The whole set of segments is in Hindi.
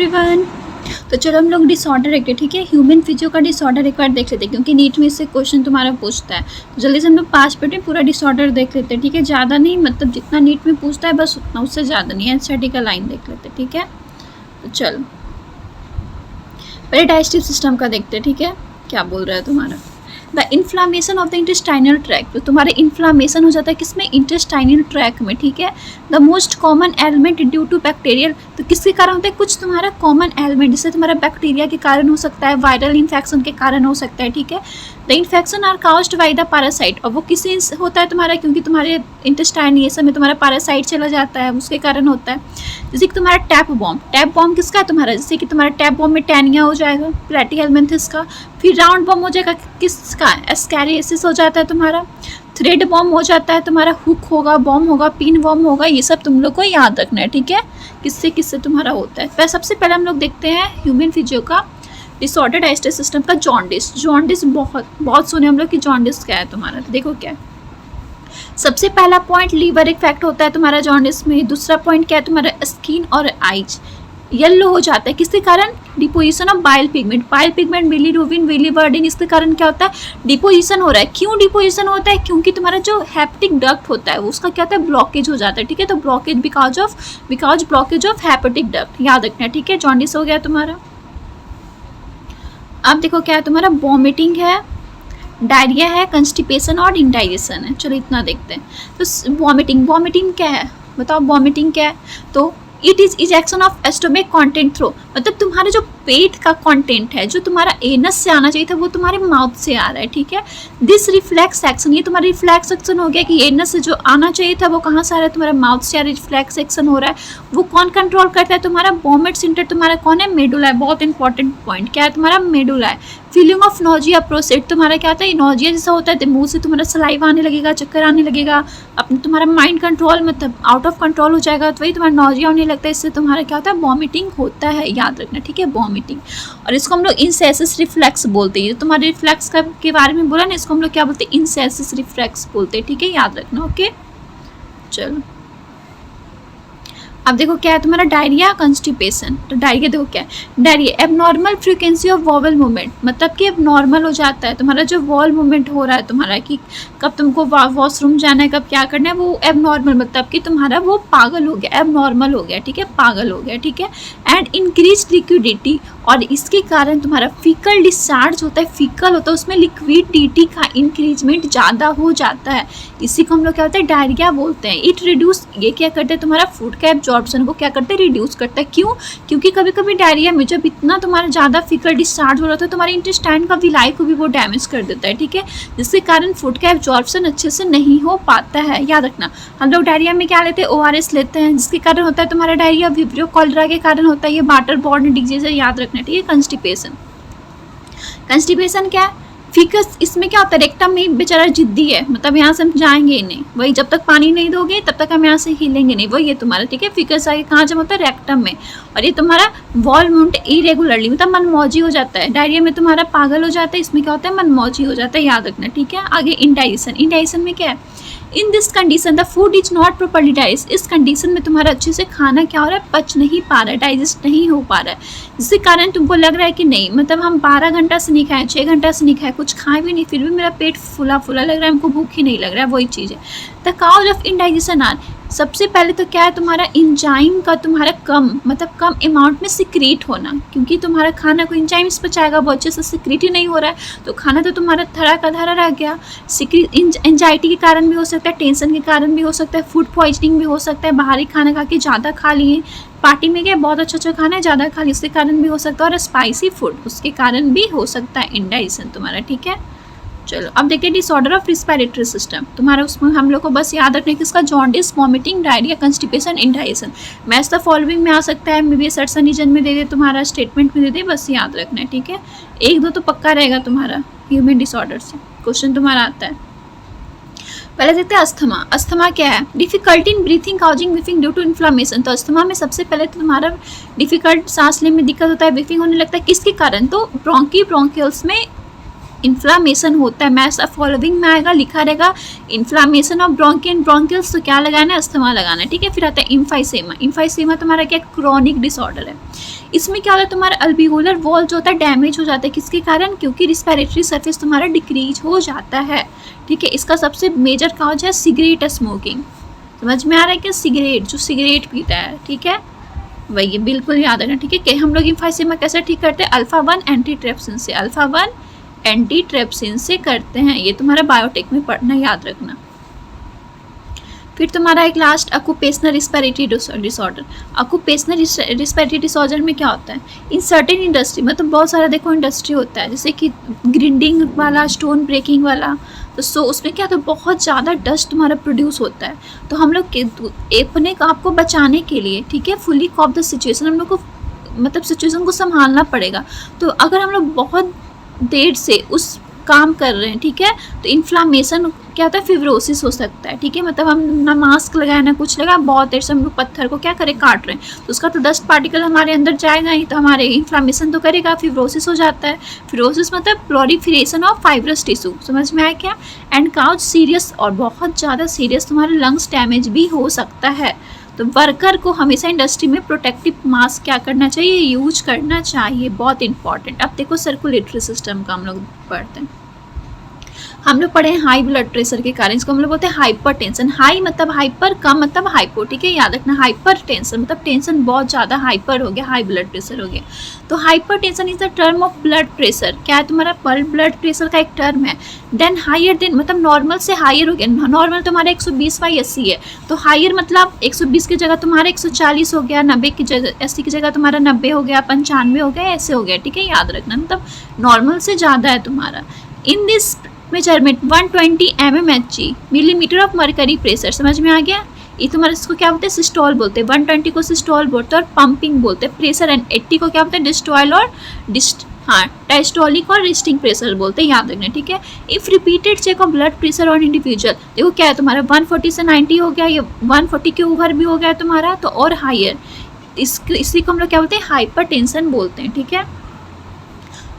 एवरीवन। तो चलो हम लोग डिसऑर्डर एक, ठीक है, ह्यूमन फिजियो का डिसऑर्डर एक बार देख लेते हैं क्योंकि नीट में इससे क्वेश्चन तुम्हारा पूछता है। तो जल्दी से हम लोग 5 मिनट में पूरा डिसऑर्डर देख लेते हैं, ठीक है। ज़्यादा नहीं, मतलब जितना नीट में पूछता है बस उतना, उससे ज़्यादा नहीं है। एनसीईआरटी का लाइन देख लेते हैं, ठीक है। तो चलो पहले डाइजेस्टिव सिस्टम का देखते हैं, ठीक है, क्या बोल रहा है तुम्हारा। The inflammation of the intestinal tract, तो तुम्हारे इन्फ्लामेशन हो जाता है किसमें, इंटेस्टाइनल ट्रैक में, ठीक है। The most common element due to bacterial, तो किसके कारण होता है, कुछ तुम्हारा कॉमन एलिमेंट, जैसे तुम्हारा बैक्टीरिया के कारण हो सकता है, वायरल इन्फेक्शन के कारण हो सकता है, ठीक है। The infection are caused by the parasite, और वो किसी होता है तुम्हारा, क्योंकि तुम्हारे इंटेस्टाइन ये सब में तुम्हारा पैरासाइट चला जाता है, उसके कारण होता है। जैसे कि तुम्हारा टैप बॉम्ब किसका है तुम्हारा, जैसे कि तुम्हारा टैप बॉम्ब में टैनिया हो जाएगा, प्लेटीहेलमिन्थस का। फिर राउंड बॉम्ब हो जाएगा किसका, एस्कैरियोसिस हो जाता है तुम्हारा। थ्रेड बॉम्ब हो जाता है तुम्हारा, हुक होगा, बॉम्ब होगा, पिन बॉम्ब होगा। ये सब तुम लोग को याद रखना है, ठीक है, किससे किससे तुम्हारा होता है। फिर सबसे पहले हम लोग देखते हैं ह्यूमन फिजियो का डिसऑर्डर डाइजेस्टिव सिस्टम का, जॉन्डिस बहुत सुने हम लोग कि जॉन्डिस क्या है तुम्हारा। तो देखो क्या है, सबसे पहला पॉइंट लीवर इफेक्ट होता है तुम्हारा जॉन्डिस में। दूसरा पॉइंट क्या है तुम्हारा, स्किन और आइज येलो हो जाता है, किसके कारण, deposition of bile pigment bilirubin, biliverdin, इसके कारण क्या होता है, डिपोजिशन हो रहा है। क्यों डिपोजिशन होता है, क्योंकि तुम्हारा जो हेपेटिक डक्ट होता है उसका क्या होता है, ब्लॉकेज हो जाता है, ठीक है। तो blockage because blockage of hepatic duct, याद रखना है, ठीक है। जॉन्डिस हो गया तुम्हारा। अब देखो क्या है तुम्हारा, वॉमिटिंग है, डायरिया है, कंस्टिपेशन और इंडाइजेशन है। चलो इतना देखते हैं। तो वॉमिटिंग क्या है, बताओ वॉमिटिंग क्या है। तो it is ejection of stomach content through, मतलब तुम्हारा जो पेट का कंटेंट है, जो तुम्हारा एनस से आना चाहिए था वो तुम्हारे माउथ से आ रहा है, ठीक है। दिस रिफ्लेक्स एक्शन, ये तुम्हारा रिफ्लेक्स एक्शन हो गया कि एनस से जो आना चाहिए था वो कहाँ से आ रहा है, तुम्हारा माउथ से आ रहा है, रिफ्लेक्स एक्शन हो रहा है। वो कौन कंट्रोल करता है, तुम्हारा वॉमिट सेंटर तुम्हारा कौन है, मेडुला है। बहुत इंपॉर्टेंट पॉइंट क्या है तुम्हारा, मेडुला है। फीलिंग ऑफ नोजिया प्रोसेट, तुम्हारा क्या होता है, नोजिया जैसा होता है, मुंह से तुम्हारा सलाइवा आने लगेगा, चक्कर आने लगेगा, अपने तुम्हारा माइंड कंट्रोल मतलब आउट ऑफ कंट्रोल हो जाएगा, तो वही तुम्हारा नोजिया होने लगता है। इससे तुम्हारा क्या होता है, वॉमिटिंग होता है, याद रखना, ठीक है, वॉमिटिंग। और इसको हम लोग इंसेसिस रिफ्लेक्स बोलते हैं। तुम्हारे रिफ्लेक्स के बारे में बोला ना, इसको हम लोग क्या बोलते हैं, इंसेसिस रिफ्लेक्स बोलते हैं, ठीक है, याद रखना, ओके। चलो अब देखो क्या है तुम्हारा, डायरिया, कंस्टिपेशन। तो डायरिया देखो क्या है, diarrhoea abnormal frequency of vowel movement, मतलब कि एबनॉर्मल हो जाता है तुम्हारा जो वॉल मूवमेंट हो रहा है तुम्हारा, कि कब तुमको वॉशरूम जाना है, कब क्या करना है, वो एबनॉर्मल, मतलब कि तुम्हारा वो पागल हो गया, एबनॉर्मल हो गया, ठीक है, पागल हो गया, ठीक है। एंड इंक्रीज लिक्विडिटी, और इसके कारण तुम्हारा फीकल डिस्चार्ज होता है, फीकल होता है, उसमें लिक्विडिटी का इंक्रीजमेंट ज़्यादा हो जाता है। इसी को हम लोग क्या होता है, डायरिया बोलते हैं। इट रिड्यूस, ये क्या करते हैं तुम्हारा फूड का एब्जॉर्प्शन को क्या करते हैं, रिड्यूस करता है। क्यों, क्योंकि कभी कभी डायरिया में जब इतना तुम्हारा ज़्यादा फीकल डिस्चार्ज हो रहा था, तुम्हारे इंटेस्टाइन का विलाई को भी वो डैमेज कर देता है, ठीक है, जिसके कारण फूड का एब्जॉर्प्शन अच्छे से नहीं हो पाता है। याद रखना, हम लोग डायरिया में क्या लेते हैं, ORS लेते हैं, जिसके कारण होता है तुम्हारा डायरिया। विब्रियो कॉलरा के कारण होता है ये वाटर बॉर्न डिजीज है, याद रखना, ठीक है। कंस्टिपेशन क्या है, फीकस, इसमें क्या होता है, रेक्टम में बेचारा जिद्दी है, मतलब यहाँ से हम जाएंगे ही नहीं, वही जब तक पानी नहीं दोगे तब तक हम यहाँ से हिलेंगे नहीं, वही ये तुम्हारा, ठीक है। फीकस आगे कहाँ जब होता है, रेक्टम में। और ये तुम्हारा वॉल मूवमेंट इरेगुलरली, मतलब मनमौजी हो जाता है। डायरिया में तुम्हारा पागल हो जाता है, इसमें क्या होता है, मनमौजी हो जाता है, याद रखना, ठीक है। आगे इंडाइजेशन में क्या है, in this condition the food is not properly digest, इस कंडीशन में तुम्हारा अच्छे से खाना क्या हो रहा है, पच नहीं पा रहा है, डाइजेस्ट नहीं हो पा रहा है, जिसके कारण तुमको लग रहा है कि नहीं, मतलब हम 12 घंटा से नहीं खाएं, 6 घंटा से नहीं खाएं, कुछ खाए भी नहीं, फिर भी मेरा पेट फुला फुला लग रहा है, हमको भूख ही नहीं लग रहा है, वही चीज़ है। The cause of indigestion are, सबसे पहले तो क्या है तुम्हारा, एंजाइम का तुम्हारा कम, मतलब कम अमाउंट में सिक्रीट होना, क्योंकि तुम्हारा खाना को एंजाइम्स पचाएगा, वो अच्छे से सिक्रीट ही नहीं हो रहा है, तो खाना तो तुम्हारा धरा का धरा रह गया। एंजाइटी के कारण भी हो सकता है, टेंशन के कारण भी हो सकता है, फूड पॉइजनिंग भी हो सकता है, बाहरी खाना खा के ज़्यादा खा लिए, पार्टी में गए बहुत अच्छा खाना है, ज़्यादा खा लिया, उसके कारण भी हो सकता है, और स्पाइसी फूड उसके कारण भी हो सकता है इंडाइजेशन तुम्हारा, ठीक है। चलो अब देखते हैं डिसऑर्डर ऑफ रिस्पिरेटरी सिस्टम तुम्हारा, उसमें हम लोग को बस याद रखने की इसका jaundice, vomiting, diarrhoea, constipation, indigestion. Match the following में आ सकता है, MBBS सर्सन रीजन में दे दे, तुम्हारा स्टेटमेंट में दे दे, बस याद रखना है, ठीक है। 1-2 तो पक्का रहेगा तुम्हारा ह्यूमन डिसऑर्डर से क्वेश्चन तुम्हारा आता है। पहले देखते हैं अस्थमा। अस्थमा क्या है, difficulty in breathing causing wheezing due to inflammation. तो अस्थमा में सबसे पहले तो तुम्हारा डिफिकल्ट सांस लेने में दिक्कत होता है, विफिंग होने लगता है, किसके कारण, तो ब्रोंक्यूल्स में इन्फ्लामेशन होता है, मैथ्स फॉलोइंग में आएगा, लिखा रहेगा inflammation of bronchi and bronchioles, तो क्या लगाना है, अस्थमा लगाना है, ठीक है। फिर आता है इम्फाइसेमा। इम्फाइसेमा तुम्हारा क्या क्रॉनिक डिसऑर्डर है। इसमें क्या होता है, तुम्हारा अल्वियोलर वॉल जो होता है डैमेज हो जाता है, किसके कारण, क्योंकि रिस्पिरेटरी सर्फेस तुम्हारा डिक्रीज हो जाता है, ठीक है। इसका सबसे मेजर काज है सिगरेट स्मोकिंग। समझ में आ रहा है क्या, सिगरेट, जो सिगरेट पीता है, ठीक है, वही बिल्कुल याद रखना, ठीक है। कि हम लोग इम्फाइसेमा कैसे ठीक करते हैं, अल्फा-1 एंटीट्रेप्सिन से, अल्फा-1 एंटीट्रेप्सिन से करते हैं। ये तुम्हारा बायोटेक में पढ़ना, याद रखना। फिर तुम्हारा एक last occupational respiratory disorder. Occupational respiratory disorder में क्या होता है, इन सर्टेन इंडस्ट्री, मतलब बहुत सारा देखो इंडस्ट्री होता है, जैसे कि ग्रिंडिंग वाला, स्टोन ब्रेकिंग वाला, तो उसमें क्या होता है, बहुत ज़्यादा डस्ट तुम्हारा प्रोड्यूस होता है। तो हम लोग अपने आप को बचाने के लिए, ठीक है, फुली कॉप द सिचुएशन, हम लोग को मतलब सिचुएशन को संभालना पड़ेगा। तो अगर हम लोग बहुत देर से उस काम कर रहे हैं, ठीक है, तो इन्फ्लामेशन क्या होता है, फिब्रोसिस हो सकता है, ठीक है। मतलब हम ना मास्क लगाए ना कुछ लगा, बहुत देर से हम लोग पत्थर को क्या करें, काट रहे हैं, तो उसका तो डस्ट पार्टिकल हमारे अंदर जाएगा ही, तो हमारे इन्फ्लामेशन तो करेगा, फिब्रोसिस हो जाता है। फिब्रोसिस मतलब प्रोलिफरेशन ऑफ फाइब्रस टिश्यू, समझ में आया क्या। एंड काउज सीरियस, और बहुत ज़्यादा सीरियस तुम्हारे लंग्स डैमेज भी हो सकता है। तो वर्कर को हमेशा इंडस्ट्री में प्रोटेक्टिव मास्क क्या करना चाहिए, यूज करना चाहिए, बहुत इंपॉर्टेंट। अब देखो सर्कुलेटरी सिस्टम का हम लोग पढ़ते हैं। हम लोग पढ़े हैं हाई ब्लड प्रेशर के कारण, इसको हम लोग बोलते हैं हाइपर टेंशन। हाई मतलब हाइपर, कम मतलब हाइपो, ठीक है, याद रखना। हाइपर टेंशन मतलब टेंशन बहुत ज़्यादा, हाइपर हो गया, हाई ब्लड प्रेशर हो गया। तो hyper tension is the term of blood pressure, क्या है, तुम्हारा ब्लड प्रेशर का एक टर्म है। देन हायर देन मतलब नॉर्मल से हायर हो गया, नॉर्मल तुम्हारा 120/80 है, तो हायर मतलब 120 की जगह तुम्हारा 140 हो गया, 90 की जगह 80 की जगह तुम्हारा 90 हो गया, 95 हो गया, ऐसे हो गया, ठीक है, याद रखना। मतलब नॉर्मल से ज़्यादा है तुम्हारा। In this measurement 120 mmHg millimetre of mercury pressure, समझ में आ गया। ये तुम्हारा इसको क्या बोलते हैं, सिस्टोल बोलते हैं। 120 को सिस्टोल बोलते हैं और पंपिंग बोलते हैं प्रेशर, एंड 80 को क्या बोलते हैं, डिस्टॉल और डायस्टोलिक और रेस्टिंग प्रेशर बोलते हैं, याद रखना, ठीक है। If repeated check of blood pressure on individual, देखो क्या है तुम्हारा 140 से 90 हो गया, ये 140 के ऊपर भी हो गया तुम्हारा, तो और हायर, इसी को हम लोग क्या बोलते हैं, हाइपर टेंशन बोलते हैं, ठीक है।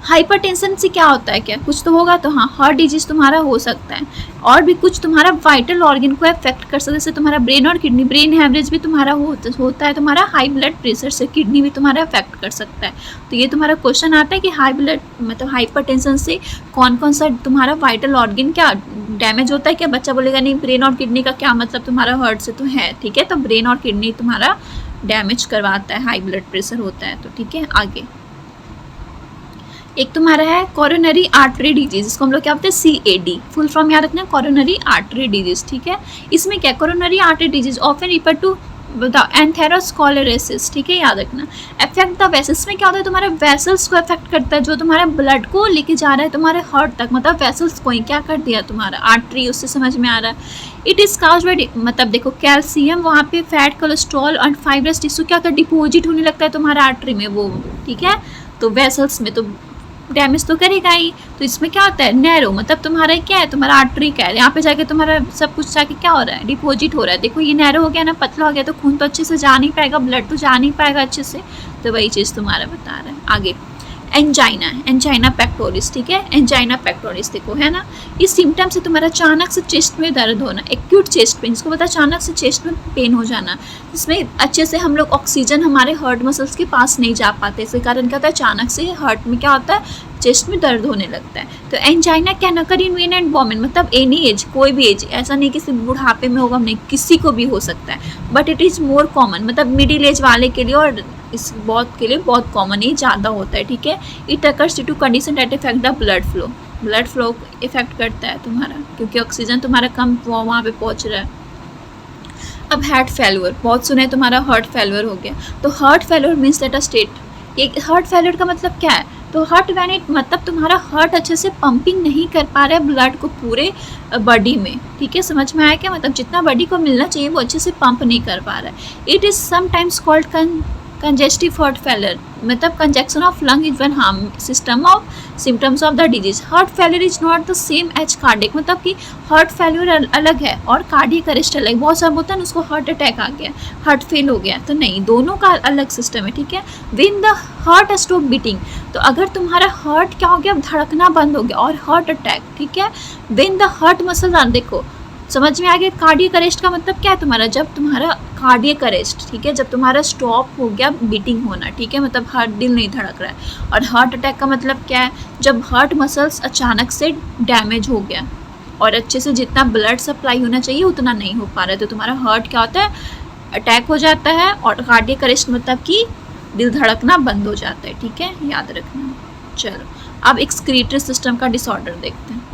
हाइपरटेंशन से क्या होता है, क्या कुछ तो होगा, तो हाँ, हार्ट डिजीज तुम्हारा हो सकता है, और भी कुछ तुम्हारा वाइटल ऑर्गन को अफेक्ट कर सकता है, जैसे तुम्हारा ब्रेन और किडनी, ब्रेन हैमरेज भी तुम्हारा होता है तुम्हारा हाई ब्लड प्रेशर से, किडनी भी तुम्हारा अफेक्ट कर सकता है। तो ये तुम्हारा क्वेश्चन आता है कि हाई ब्लड मतलब हाइपरटेंशन से कौन कौन सा तुम्हारा वाइटल ऑर्गन क्या डैमेज होता है, क्या बच्चा बोलेगा नहीं ब्रेन और किडनी का क्या मतलब तुम्हारा हार्ट से, तो है, ठीक है। तो ब्रेन और किडनी तुम्हारा डैमेज करवाता है, हाई ब्लड प्रेशर होता है, तो ठीक है। आगे एक तुम्हारा है कोरोनरी आर्टरी डिजीज, इसको हम लोग क्या बोलते हैं, CAD, फुल फॉर्म याद रखना, कोरोनरी आर्टरी डिजीज, ठीक है। इसमें क्या, coronary artery disease often refer to atherosclerosis, ठीक है, याद रखना। अफेक्ट द वेसल्स में क्या होता है, तुम्हारे वेसल्स को अफेक्ट करता है, जो तुम्हारा ब्लड को लेके जा रहा है तुम्हारे हार्ट तक, मतलब वेसल्स को ही क्या कर दिया तुम्हारा, आर्टरी, उससे समझ में आ रहा है। इट इज़ काउज्ड बाय, मतलब देखो कैल्शियम, वहाँ पे फैट, कोलेस्ट्रॉल और फाइब्रस टिश्यू क्या होता है, डिपोजिट होने लगता है तुम्हारा आर्टरी में, वो ठीक है। तो वेसल्स में तो डैमेज तो करेगा ही। तो इसमें क्या होता है, नैरो मतलब तुम्हारा क्या है, तुम्हारा आर्टरी क्या है, यहाँ पे जाके तुम्हारा सब कुछ जाके क्या हो रहा है, डिपोजिट हो रहा है। देखो ये नैरो हो गया ना, पतला हो गया, तो खून तो अच्छे से जा नहीं पाएगा, ब्लड तो जा नहीं पाएगा अच्छे से, तो वही चीज़ तुम्हारा बता रहा है। आगे एंजाइना, एंजाइना पेक्टोरिस, ठीक है, एंजाइना पेक्टोरिस देखो है ना, इस सिम्टम से तुम्हारा अचानक से चेस्ट में दर्द होना, एक्यूट चेस्ट पेन, इसको पता अचानक से चेस्ट में पेन हो जाना, इसमें अच्छे से हम लोग ऑक्सीजन हमारे हार्ट मसल्स के पास नहीं जा पाते, इसके कारण क्या होता है, अचानक से हार्ट में क्या होता है, चेस्ट में दर्द होने लगता है। तो angina can occur in main and women, मतलब एनी एज, कोई भी एज, ऐसा नहीं कि सिर्फ बुढ़ापे में होगा, नहीं, किसी को भी हो सकता है, but it is more common, मतलब मिडिल एज वाले के लिए और इस बहुत के लिए बहुत कॉमन ही ज़्यादा होता है, ठीक है। It occurs due to condition that effect the blood flow effect करता है तुम्हारा, क्योंकि ऑक्सीजन तुम्हारा कम वहाँ पे पहुँच रहा है। अब हार्ट फेल्यूर, बहुत सुना है तुम्हारा हार्ट फेल्यूर हो गया, तो heart failure means that a state, ये हार्ट फेल्यूर का मतलब क्या है, तो हार्ट वैन इट मतलब तुम्हारा हार्ट अच्छे से पंपिंग नहीं कर पा रहा है ब्लड को पूरे बॉडी में, ठीक है, समझ में आया क्या, मतलब जितना बॉडी को मिलना चाहिए वो अच्छे से पंप नहीं कर पा रहा है। It is sometimes called congestive heart failure मतलब congestion of lung is one harm system of symptoms of the disease. Heart failure is not the same as cardiac, मतलब कि हार्ट फेलियर अलग है और कार्डियक अरेस्ट अलग। बहुत सारा होता है ना उसको हार्ट अटैक आ गया, हार्ट फेल हो गया, तो नहीं, दोनों का अलग सिस्टम है, ठीक है। When the heart stop beating, तो अगर तुम्हारा हार्ट क्या हो गया, धड़कना बंद हो गया, और हार्ट अटैक, ठीक है। व्हेन द हार्ट मसल, देखो समझ में आ गया कार्डियक अरेस्ट का मतलब क्या है तुम्हारा, जब तुम्हारा कार्डियक अरेस्ट, ठीक है, जब तुम्हारा स्टॉप हो गया बीटिंग होना, ठीक है, मतलब हार्ट दिल नहीं धड़क रहा है। और हार्ट अटैक का मतलब क्या है, जब हार्ट मसल्स अचानक से डैमेज हो गया और अच्छे से जितना ब्लड सप्लाई होना चाहिए उतना नहीं हो पा रहा है, तो तुम्हारा हार्ट क्या होता है, अटैक हो जाता है। और कार्डियक अरेस्ट मतलब कि दिल धड़कना बंद हो जाता है, ठीक है, याद रखना। चलो अब एक्सक्रीटरी सिस्टम का डिसऑर्डर देखते हैं।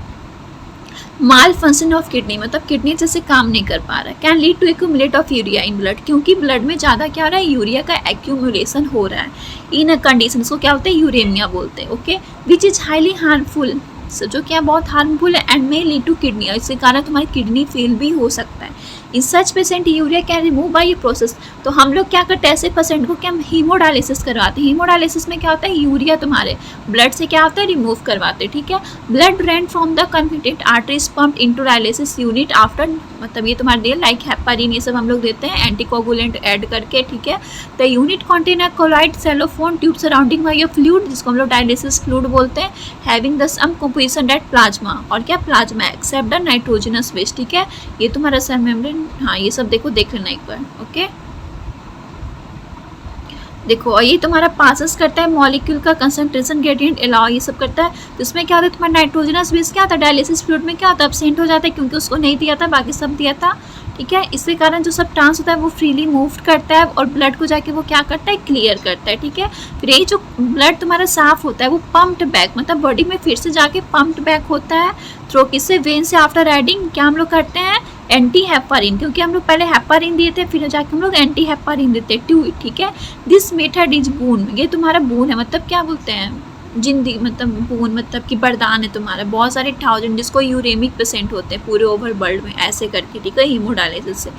माल फंक्शन ऑफ किडनी मतलब किडनी जैसे काम नहीं कर पा रहा है। Can lead to accumulate of urea in blood, क्योंकि ब्लड में ज़्यादा क्या हो रहा है, यूरिया का एक्यूमुलेशन हो रहा है। इन अ कंडीशन, इसको क्या बोलते हैं, यूरेमिया बोलते हैं, okay, which is highly harmful, जो क्या बहुत हार्मफुल है, and may lead to kidney, इसके कारण तुम्हारी किडनी फेल भी हो सकता है। In such patient urea can remove by process, तो हम लोग क्या करते हैं, ऐसे पेशेंट को क्या हीमोडायलिसिस करवाते हैं। हीमोडायलिसिस में क्या होता है, यूरिया तुम्हारे ब्लड से क्या होता है, रिमूव करवाते हैं, ठीक है। Blood drain from the confited arteries pumped into dialysis unit after, मतलब ये तुम्हारे लिए लाइक हेपारिन ये सब हम लोग देते हैं एंटीकोगुलेंट ऐड करके, ठीक है। The unit contain a colloid cellophane tube surrounding by a fluid, जिसको हम लोग डायलिसिस फ्लूइड बोलते हैं, having the some composition that plasma, और क्या plasma except the nitrogenous waste, ठीक है। ये तुम्हारा सेल मेम्ब्रेन, हाँ ये सब देखो, देख लेना एक बार, ओके। देखो और ये तुम्हारा पासेस करता है मॉलिक्यूल का कंसंट्रेशन ग्रेडियंट अलाउ, ये सब करता है। तो इसमें क्या होता है, तुम्हारा नाइट्रोजनस बेस क्या होता है, डायलिसिस फ्लूइड में क्या होता है, एब्सेंट हो जाता है, क्योंकि उसको नहीं दिया था, बाकी सब दिया था, ठीक है। इसके कारण जो सब ट्रांस होता है वो फ्रीली मूव करता है और ब्लड को जाके वो क्या करता है, क्लियर करता है, ठीक है। फिर ये जो ब्लड तुम्हारा साफ होता है वो पम्प्ड बैक, मतलब बॉडी में फिर से जाके पम्प्ड बैक होता है थ्रो किससे, वेन से। आफ्टर एडिंग क्या हम लोग करते हैं, एंटी हेपारिन, क्योंकि हम लोग पहले हेपारिन दिए थे, फिर जाके हम लोग एंटी हेपारिन देते टू, ठीक है। दिस मेथड इज बून, ये तुम्हारा बून है, मतलब क्या बोलते हैं, जिंदगी, मतलब बून मतलब कि वरदान है तुम्हारा। बहुत सारे 1000 जिसको यूरेमिक पेशेंट होते हैं पूरे ओवर वर्ल्ड में, ऐसे करके, ठीक है, हीमोडायलिसिस से।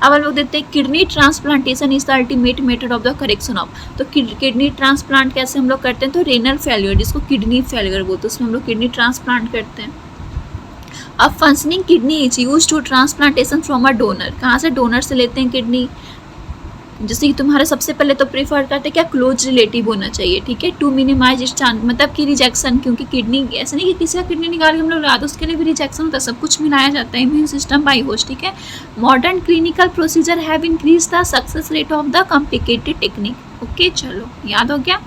अब हम लोग देखते हैं kidney transplantation is the ultimate method of the correction of, तो किडनी ट्रांसप्लांट कैसे हम लोग करते हैं, तो रेनल फेल्यूर, जिसको किडनी फेल्यूर बोलते हैं, उसमें हम लोग किडनी ट्रांसप्लांट करते हैं। अब functioning kidney is use to transplantation from a donor, कहाँ से, डोनर से लेते हैं किडनी। जैसे कि तुम्हारा सबसे पहले तो प्रेफर करते हैं क्या, क्लोज रिलेटिव होना चाहिए, ठीक है, टू मिनिमाइज इस चांस, मतलब कि रिजेक्शन, क्योंकि किडनी ऐसा नहीं कि किसी का किडनी निकाल के हम लोग लगा दो, उसके लिए भी रिजेक्शन होता है, सब कुछ मिलाया जाता है, इम्यून सिस्टम बाई होस्ट, ठीक है। Modern clinical procedure have increase the success rate of the complicated technique, okay, चलो याद हो गया।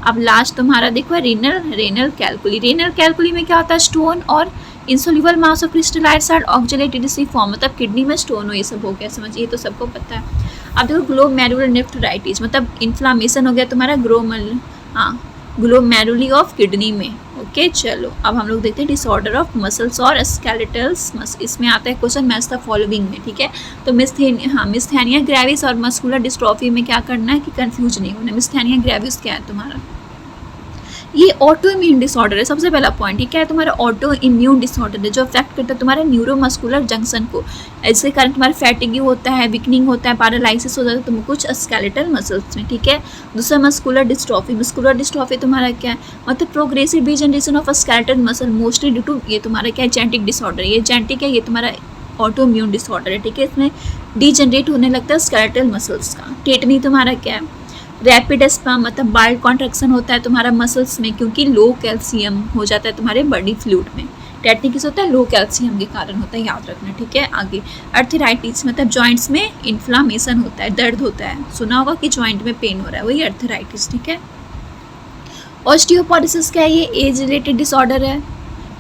अब लास्ट तुम्हारा देखो रेनल कैलकुली। रेनल कैलकुली में क्या होता है, स्टोन और insoluble mass of crystallised salt oxidated C form, मतलब किडनी में स्टोन हो, ये सब हो गया, समझिए, तो सबको पता है। अब देखो ग्लोमेरुलर नेफ्राइटिस, मतलब इन्फ्लामेशन हो गया तुम्हारा ग्लोमेरुली ऑफ किडनी में, ओके। चलो अब हम लोग देखते हैं डिसऑर्डर ऑफ मसल्स और स्केलेटल्स, इसमें आता है क्वेश्चन मैच द फॉलोइंग में, ठीक है। तो मिस्थेनिया ग्रेविस और मस्कुलर डिस्ट्रॉफी में क्या करना है कि कंफ्यूज नहीं होना। मिस्थेनिया ग्रेविस क्या है तुम्हारा, ये ऑटो इम्यून डिसऑर्डर है, सबसे पहला पॉइंट, ये क्या है तुम्हारा, ऑटो इम्यून डिसऑर्डर है, जो अफेक्ट करता है तुम्हारे न्यूरोमस्कुलर जंक्शन को। इसके कारण तुम्हारा फैटिगी होता है, वीकनिंग होता है, पैरालिसिस हो जाता है तुम कुछ स्केलेटल मसल्स में, ठीक है। दूसरा मस्कुलर डिस्ट्रॉफी। मस्कुलर डिस्ट्रॉफी तुम्हारा क्या है, मतलब progressive degeneration of skeletal muscle mostly due to, ये तुम्हारा क्या है, जेनेटिक डिसऑर्डर, ये जेनेटिक है, ये तुम्हारा ऑटो इम्यून डिसऑर्डर है, ठीक है। इसमें डिजनरेट होने लगता है स्केलेटल मसल्स का। टेटनी तुम्हारा क्या है, रैपिड स्पैम, मतलब बाइल कॉन्ट्रैक्शन होता है तुम्हारा मसल्स में, क्योंकि लो कैल्शियम हो जाता है तुम्हारे बॉडी फ्लूइड में। टेटनी किस होता है, लो कैल्शियम के कारण होता है, याद रखना, ठीक है। आगे अर्थराइटिस, मतलब जॉइंट्स में इन्फ्लामेशन होता है, दर्द होता है, सुना होगा कि जॉइंट में पेन हो रहा है, वही अर्थराइटिस, ठीक है। ऑस्टियोपोरोसिस क्या है, ये एज रिलेटेड डिसऑर्डर है,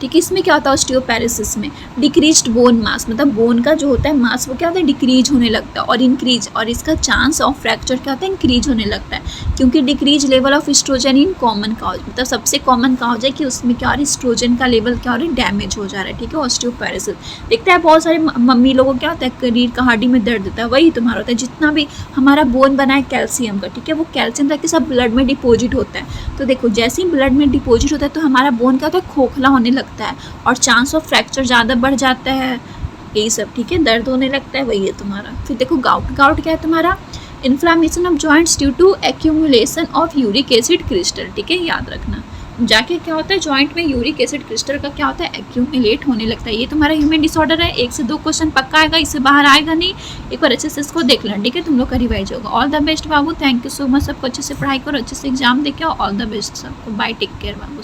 ठीक है। इसमें क्या होता है, ऑस्टियोपेरिसिस में डिक्रीज्ड बोन मास, मतलब बोन का जो होता है मास वो क्या होता है, डिक्रीज होने लगता है, और इंक्रीज, और इसका चांस ऑफ फ्रैक्चर क्या होता है, इंक्रीज होने लगता है, क्योंकि decrease level of oestrogen in common cause, मतलब सबसे कॉमन काउज है कि उसमें क्या हो रहा है, एस्ट्रोजन का लेवल क्या हो रहा है, डैमेज हो जा रहा है, ठीक है। ऑस्टियोपेरिसिस देखते हैं बहुत सारे मम्मी लोगों को क्या होता है, रीढ़ का हड्डी में दर्द होता है, वही तुम्हारा होता है। जितना भी हमारा बोन बना है कैल्शियम का, ठीक है, वो कैल्शियम ताकि सब ब्लड में डिपोजिट होता है। तो देखो जैसे ही ब्लड में डिपोजिट होता है तो हमारा बोन क्या होता है, खोखला होने लगता है, और चांस ऑफ फ्रैक्चर ज़्यादा बढ़ जाता है, यही सब, ठीक है। दर्द होने लगता है, वही है तुम्हारा। फिर देखो गाउट। गाउट क्या है तुम्हारा, inflammation of joints due to accumulation of uric acid crystal, ठीक है, याद रखना। जाके क्या होता है जॉइंट में यूरिक एसिड क्रिस्टल का क्या होता है, एक्यूमुलेट होने लगता है। ये तुम्हारा ह्यूमन डिसऑर्डर है, 1 से 2 क्वेश्चन पक्का आएगा, इससे बाहर आएगा नहीं। एक बार अच्छे से इसको देख लेना, ठीक है, तुम लोग का रिवाइज होगा। All the best Babu, thank you so much. सबको अच्छे से पढ़ाई करो, अच्छे से एग्जाम देके, ऑल द बेस्ट सबको, बाय, टेक केयर बाबू।